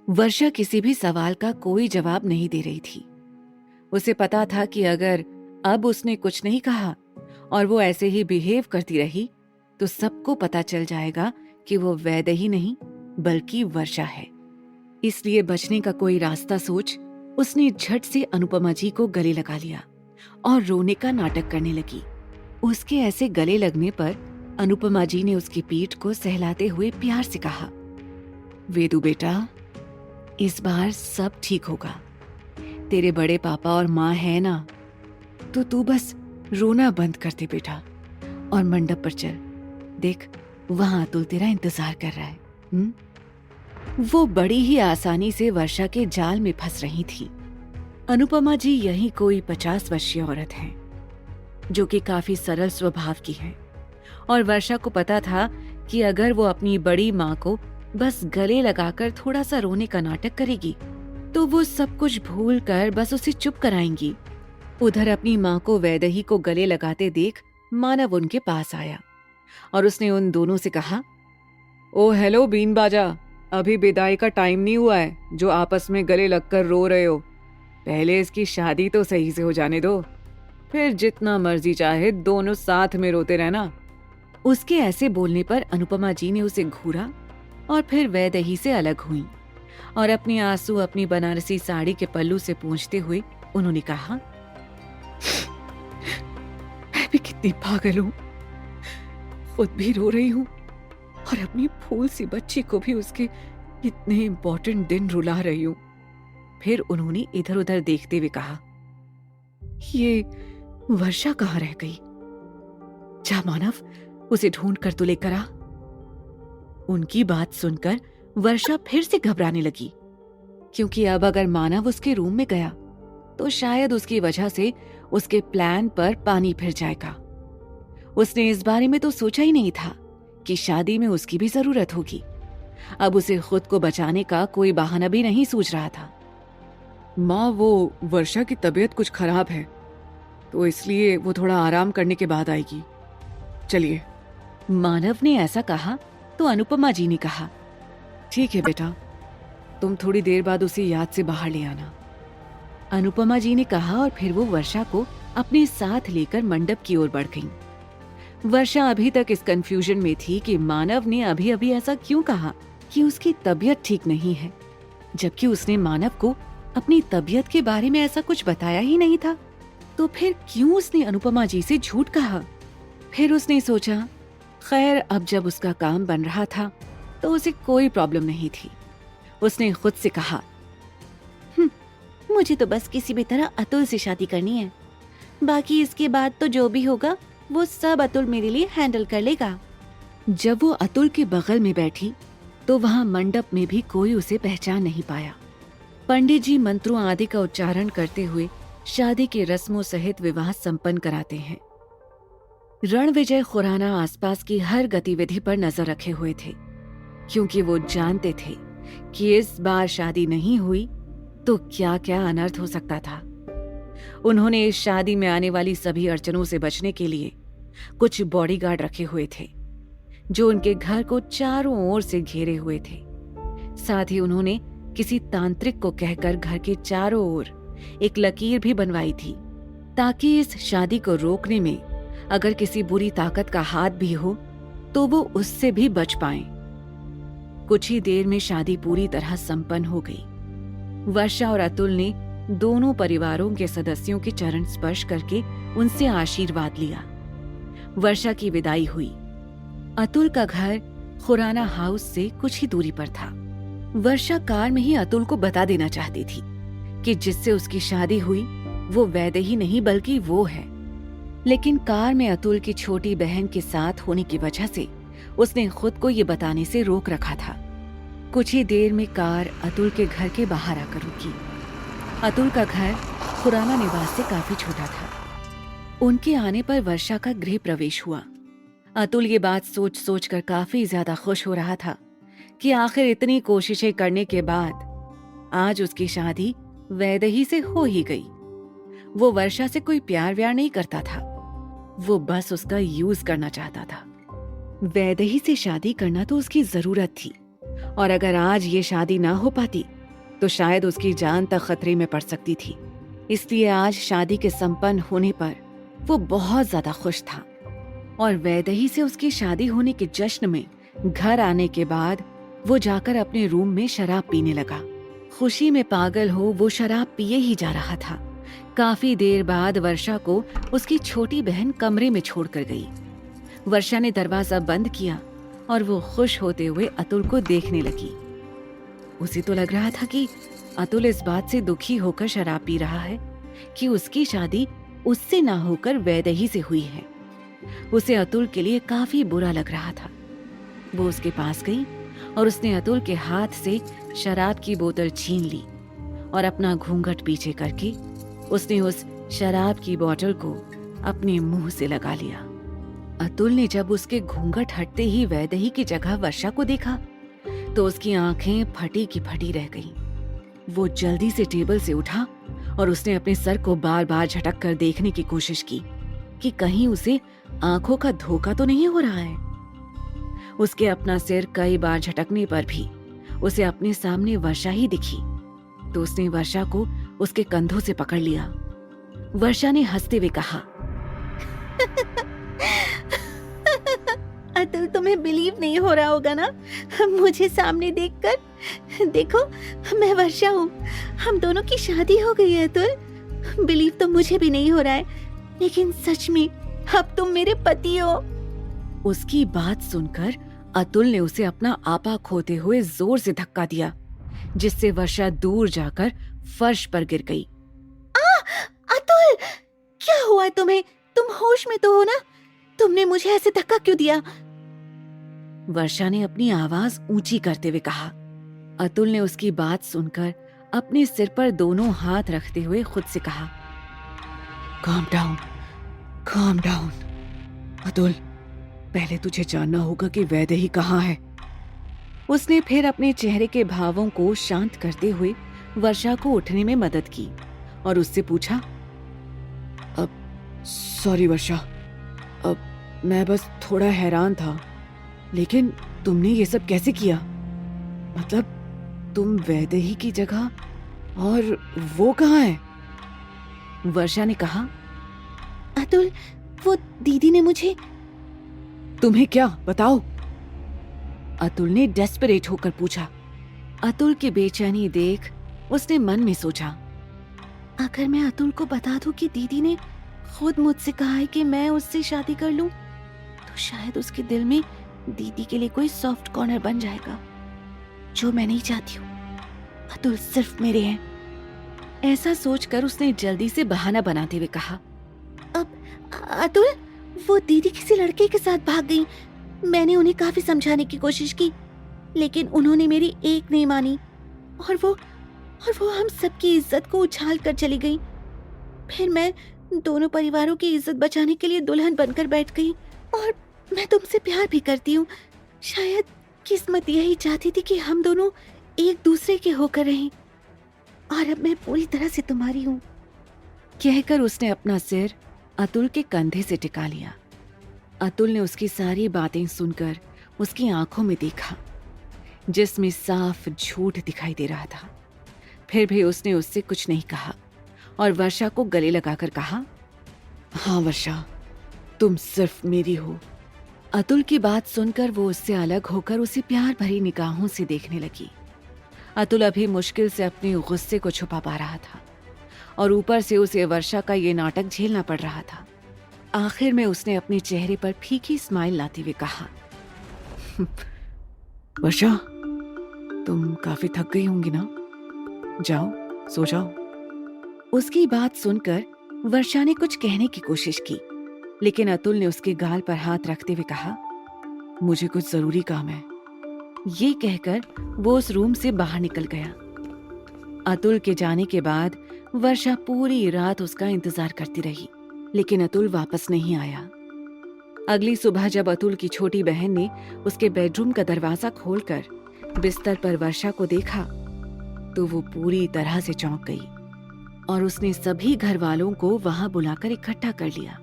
वर्षा किसी भी सवाल का कोई जवाब नहीं दे रही थी। उसे पता था कि अगर अब उसने कुछ नहीं कहा और वो ऐसे ही बिहेव करती रही तो सबको पता चल जाएगा कि वो वैदेही नहीं बल्कि वर्षा है। इसलिए बचने का कोई रास्ता सोच उसने झट से अनुपमा जी को गले लगा लिया और रोने का नाटक करने लगी। उसके ऐसे गले लगने पर अनुपमा जी ने उसकी पीठ को सहलाते हुए प्यार से कहा, वेदु बेटा, इस बार सब ठीक होगा। तेरे बड़े पापा और माँ है ना, तो तू बस रोना बंद कर दे बेटा और मंडप पर चल। देख, वहां अतुल तेरा इंतजार कर रहा है। वो बड़ी ही आसानी से वर्षा के जाल में फंस रही थी। अनुपमा जी यही कोई 50 वर्षीय औरत हैं, जो कि काफी सरल स्वभाव की है और वर्षा को पता था कि अगर वो अपनी बड़ी माँ को बस गले लगाकर थोड़ा सा रोने का नाटक करेगी तो वो सब कुछ भूल कर बस उसे चुप कराएंगी। उधर अपनी माँ को वैदेही को गले लगाते देख मानव उनके पास आया और उसने उन दोनों से कहा, ओ हेलो बीन बाजा, अभी विदाई का टाइम नहीं हुआ है जो आपस में गले लगकर रो रहे हो। पहले इसकी शादी तो सही से हो जाने दो, फिर जितना मर्जी चाहे दोनों साथ में रोते रहना। उसके ऐसे बोलने पर अनुपमा जी ने उसे घूरा और फिर वैदेही से अलग हुई और अपने आंसू अपनी बनारसी साड़ी के पल्लू से पोंछते हुए उन्होंने कहा, मैं भी कितनी पागल हूं, खुद भी रो रही हूं और अपनी फूल सी बच्ची को भी उसके इतने इंपॉर्टेंट दिन रुला रही हूं। फिर उन्होंने इधर उधर देखते हुए कहा, ये वर्षा कहाँ रह गई? जा मानव, उसे ढूंढ कर तो लेकर आ। उनकी बात सुनकर वर्षा फिर से घबराने लगी, क्योंकि अब अगर मानव उसके रूम में गया तो शायद उसकी वजह से उसके प्लान पर पानी फिर जाएगा। उसने इस बारे में तो सोचा ही नहीं था कि शादी में उसकी भी जरूरत होगी। अब उसे खुद को बचाने का कोई बहाना भी नहीं सूझ रहा था। माँ, वो वर्षा की तबीयत कुछ खराब है तो इसलिए वो थोड़ा आराम करने के बाद आएगी, चलिए। मानव ने ऐसा कहा तो अनुपमा जी ने कहा, ठीक है बेटा, तुम थोड़ी देर बाद उसे याद से बाहर ले आना। अनुपमा जी ने कहा और फिर वो वर्षा को अपने साथ लेकर मंडप की ओर बढ़ गईं। वर्षा अभी तक इस कंफ्यूजन में थी कि मानव ने अभी अभी ऐसा क्यों कहा कि उसकी तबीयत ठीक नहीं है, जबकि उसने मानव को अपनी तबीयत के बारे में ऐसा कुछ बताया ही नहीं था। तो फिर क्यों उसने अनुपमा जी से झूठ कहा? फिर उसने सोचा, खैर अब जब उसका काम बन रहा था तो उसे कोई प्रॉब्लम नहीं थी। उसने खुद से कहा, मुझे तो बस किसी भी तरह अतुल से शादी करनी है, बाकी इसके बाद तो जो भी होगा वो सब अतुल मेरे लिए हैंडल कर लेगा। जब वो अतुल के बगल में बैठी तो वहां मंडप में भी कोई उसे पहचान नहीं पाया। पंडित जी मंत्रों आदि का उच्चारण करते हुए शादी के रस्मों सहित विवाह संपन्न कराते हैं। रणविजय खुराना आसपास की हर गतिविधि पर नजर रखे हुए थे, क्योंकि वो जानते थे कि इस बार शादी नहीं हुई तो क्या क्या अनर्थ हो सकता था। उन्होंने इस शादी में आने वाली सभी अड़चनों से बचने के लिए कुछ बॉडीगार्ड रखे हुए थे, जो उनके घर को चारों ओर से घेरे हुए थे। साथ ही उन्होंने किसी तांत्रिक को कहकर घर के चारों ओर एक लकीर भी बनवाई थी, ताकि इस शादी को रोकने में अगर किसी बुरी ताकत का हाथ भी हो तो वो उससे भी बच पाएं। कुछ ही देर में शादी पूरी तरह संपन्न हो गई। वर्षा और अतुल ने दोनों परिवारों के सदस्यों के चरण स्पर्श करके उनसे आशीर्वाद लिया। वर्षा की विदाई हुई। अतुल का घर खुराना हाउस से कुछ ही दूरी पर था। वर्षा कार में ही अतुल को बता देना चाहती थी कि जिससे उसकी शादी हुई वो वैदेही नहीं बल्कि वो है, लेकिन कार में अतुल की छोटी बहन के साथ होने की वजह से उसने खुद को ये बताने से रोक रखा था। कुछ ही देर में कार अतुल के घर के बाहर आकर रुकी। अतुल का घर खुराना निवास से काफी छोटा था। उनके आने पर वर्षा का गृह प्रवेश हुआ। अतुल ये बात सोच सोच कर काफी ज्यादा खुश हो रहा था कि आखिर इतनी कोशिशें करने के बाद आज उसकी शादी वैदेही से हो ही गई। वो वर्षा से कोई प्यार व्यार नहीं करता था, वो बस उसका यूज करना चाहता था। वैदेही से शादी करना तो उसकी जरूरत थी, और अगर आज ये शादी ना हो पाती तो शायद उसकी जान तक खतरे में पड़ सकती थी। इसलिए आज शादी के संपन्न होने पर वो बहुत ज्यादा खुश था और वैदेही से उसकी शादी होने के जश्न में घर आने के बाद वो जाकर अपने रूम में शराब पीने लगा। खुशी में पागल हो वो शराब पिए ही जा रहा था। काफी देर बाद वर्षा को उसकी छोटी बहन कमरे में छोड़कर गई। वर्षा ने दरवाजा बंद किया और वो खुश होते हुए अतुल को देखने लगी। उसे तो लग रहा था कि अतुल इस बात से दुखी होकर शराब पी रहा है कि उसकी शादी उससे ना होकर वैदेही से हुई है। उसे अतुल के लिए काफी बुरा लग रहा था। वो उसके पास गई और उसने अतुल के हाथ से शराब की बोतल छीन ली और अपना घूंघट पीछे करके उसने उस शराब की बोतल को अपने मुंह से लगा लिया। अतुल ने जब उसके घूंघट हटते ही वैदेही की जगह वर्षा को देखा तो उसकी आंखें फटी की फटी रह गईं। वो जल्दी से टेबल से उठा और उसने अपने सर को बार बार झटक कर देखने की कोशिश की कि कहीं उसे आंखों का धोखा तो नहीं हो रहा है। उसके अपना सिर कई बार झटकने पर भी उसे अपने सामने वर्षा ही दिखी तो उसने वर्षा को उसके कंधों से पकड़ लिया। वर्षा ने हंसते हुए कहा, अतुल, तुम्हें बिलीव नहीं हो रहा होगा ना मुझे सामने देखकर। देखो, मैं वर्षा हूँ। हम दोनों की शादी हो गई है अतुल। बिलीव तो मुझे भी नहीं हो रहा है, लेकिन सच में अब तुम मेरे पति हो। उसकी बात सुनकर अतुल ने उसे अपना आपा खोते हुए जोर से धक्का दिया, जिससे वर्षा दूर जाकर फर्श पर गिर गई। अतुल, क्या हुआ तुम्हें? तुम होश में तो हो ना? तुमने मुझे ऐसे धक्का क्यों दिया? वर्षा ने अपनी आवाज ऊंची करते हुए कहा। अतुल ने उसकी बात सुनकर अपने सिर पर दोनों हाथ रखते हुए खुद से कहा, काम डाउन। अतुल, पहले तुझे जानना होगा कि वैदेही कहाँ है। उसने फिर अपने चेहरे के भावों को शांत करते हुए वर्षा को उठने में मदद की और उससे पूछा, अब सॉरी वर्षा, अब मैं बस थोड़ा हैरान था, लेकिन तुमने ये सब कैसे किया? मतलब तुम वैदेही की जगह, और वो कहाँ है? वर्षा ने कहा, अतुल, वो दीदी ने मुझे। तुम्हें क्या? बताओ। अतुल ने डेस्परेट होकर पूछा। अतुल की बेचैनी देख उसने मन में सोचा, अगर मैं अतुल को बता दूं कि दीदी ने खुद मुझसे कहा है कि मैं उससे शादी कर लूं, तो शायद उसके दिल में दीदी के लिए कोई सॉफ्ट कॉर्नर बन जाएगा, जो मैं नहीं चाहती हूँ। अतुल सिर्फ मेरे हैं। ऐसा सोचकर उसने जल्दी से बहाना बनाते हुए कहा, अब अतुल, वो दीदी किसी लड़के के साथ भाग गई। मैंने उन्हें काफी समझाने की कोशिश की, लेकिन उन्होंने मेरी एक नहीं मानी और वो हम सबकी इज्जत को उछाल कर चली गई। फिर मैं दोनों परिवारों की इज्जत बचाने के लिए दुल्हन बनकर बैठ गई। और मैं तुमसे प्यार भी करती हूँ। शायद किस्मत यही चाहती थी कि हम दोनों एक दूसरे के होकर रहें, और अब मैं पूरी तरह से तुम्हारी हूँ। कहकर उसने अपना सिर अतुल के कंधे से टिका लिया। अतुल ने उसकी सारी बातें सुनकर उसकी आंखों में देखा, जिसमें साफ झूठ दिखाई दे रहा था। फिर भी उसने उससे कुछ नहीं कहा और वर्षा को गले लगाकर कहा, हाँ वर्षा, तुम सिर्फ मेरी हो। अतुल की बात सुनकर वो उससे अलग होकर उसे प्यार भरी निगाहों से देखने लगी। अतुल अभी मुश्किल से अपने गुस्से को छुपा पा रहा था और ऊपर से उसे वर्षा का ये नाटक झेलना पड़ रहा था। आखिर में उसने अपने चेहरे पर फीकी स्माइल लाते हुए कहा, वर्षा, तुम काफी थक गई होंगी ना? जाओ, सो जाओ। उसकी बात सुनकर वर्षा ने कुछ कहने की कोशिश की, लेकिन अतुल ने उसके गाल पर हाथ रखते हुए कहा, मुझे कुछ जरूरी काम है। ये कहकर वो उस रूम से बाहर निकल गया। अतुल के जाने के बाद वर्षा पूरी रात उसका इंतजार करती रही, लेकिन अतुल वापस नहीं आया। अगली सुबह जब अतुल की छोटी बहन ने उसके बेडरूम का दरवाजा खोलकर बिस्तर पर वर्षा को देखा, तो वो पूरी तरह से चौंक गई और उसने सभी घर वालों को वहां बुलाकर इकट्ठा कर लिया।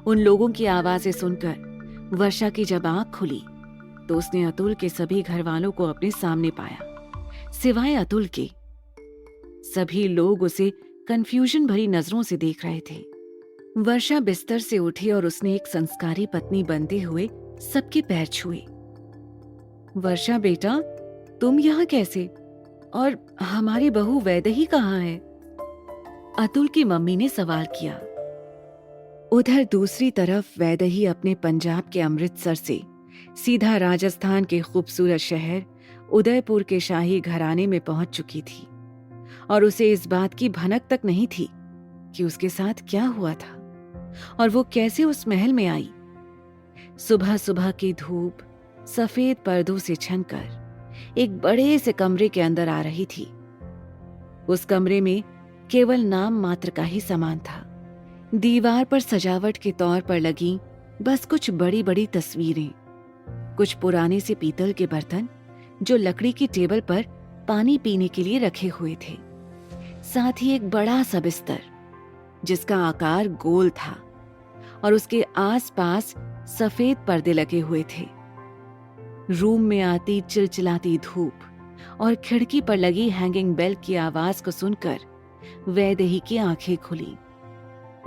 उन लोगों की आवाजें सुनकर वर्षा की जब आंख खुली तो उसने अतुल के सभी घर वालों को अपने सामने पाया, सिवाय अतुल के सभी लोग उसे कंफ्यूजन भरी नजरों से देख रहे थे। वर्षा बिस्तर से उठी और उसने एक संस्कारी पत्नी बनते हुए सबके पैर छुए। वर्षा बेटा, तुम यहाँ कैसे? और हमारी बहू वैदेही कहाँ है? अतुल की मम्मी ने सवाल किया। उधर दूसरी तरफ वैदेही अपने पंजाब के अमृतसर से सीधा राजस्थान के खूबसूरत शहर उदयपुर के शाही घराने में पहुंच चुकी थी और उसे इस बात की भनक तक नहीं थी कि उसके साथ क्या हुआ था और वो कैसे उस महल में आई। सुबह सुबह की धूप सफेद पर्दों से छनकर एक बड़े से कमरे के अंदर आ रही थी। उस कमरे में केवल नाम मात्र का ही सामान था। दीवार पर सजावट के तौर पर लगी बस कुछ बड़ी बड़ी तस्वीरें, कुछ पुराने से पीतल के बर्तन जो लकड़ी की टेबल पर पानी पीने के लिए रखे हुए थे, साथ ही एक बड़ा सा बिस्तर जिसका आकार गोल था और उसके आसपास सफेद पर्दे लगे हुए थे। रूम में आती चिलचिलाती धूप और खिड़की पर लगी हैंगिंग बेल की आवाज को सुनकर वैदेही की आंखें खुली।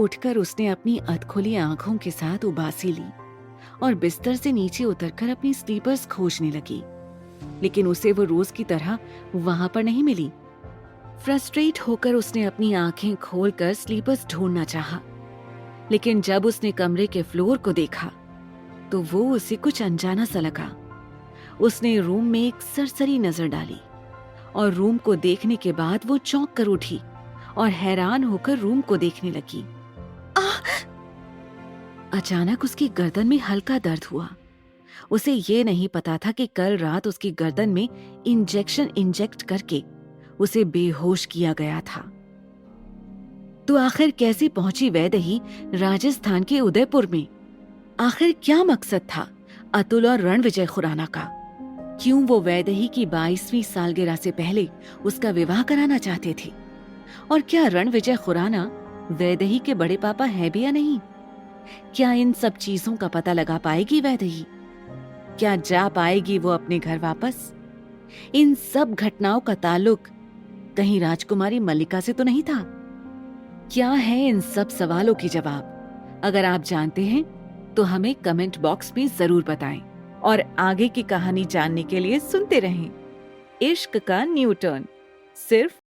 उठकर उसने अपनी अधखुली आंखों के साथ उबासी ली और बिस्तर से नीचे उतरकर अपनी स्लीपर्स खोजने लगी, लेकिन उसे वो रोज की तरह वहां पर नहीं मिली। फ्रस्ट्रेट होकर उसने अपनी आंखें खोलकर स्लीपर्स ढूंढना चाहा, लेकिन जब उसने कमरे के फ्लोर को देखा तो वो उसे कुछ अनजाना सा लगा। उसने रूम में एक सरसरी नजर डाली और रूम को देखने के बाद वो चौंक कर उठी और हैरान होकर रूम को देखने लगी। अचानक उसकी गर्दन में हल्का दर्द हुआ। उसे ये नहीं पता था कि कल रात उसकी गर्दन में इंजेक्शन इंजेक्ट करके उसे बेहोश किया गया था। तो आखिर कैसे पहुंची वैदेही राजस्थान के उदयपुर में? आखिर क्या मकसद था अतुल और रणविजय खुराना का? क्यों वो वैदेही की 22वीं सालगिरह से पहले उसका विवाह कराना चाहते थे? और क्या रणविजय खुराना वैदेही के बड़े पापा हैं भी या नहीं? क्या इन सब चीजों का पता लगा पाएगी वैदेही? क्या जा पाएगी वो अपने घर वापस? इन सब घटनाओं का ताल्लुक कहीं राजकुमारी मल्लिका से तो नहीं था? क्या है इन सब सवालों के जवाब? अगर आप जानते हैं तो हमें कमेंट बॉक्स में जरूर बताएं और आगे की कहानी जानने के लिए सुनते रहें इश्क का न्यू टर्न, सिर्फ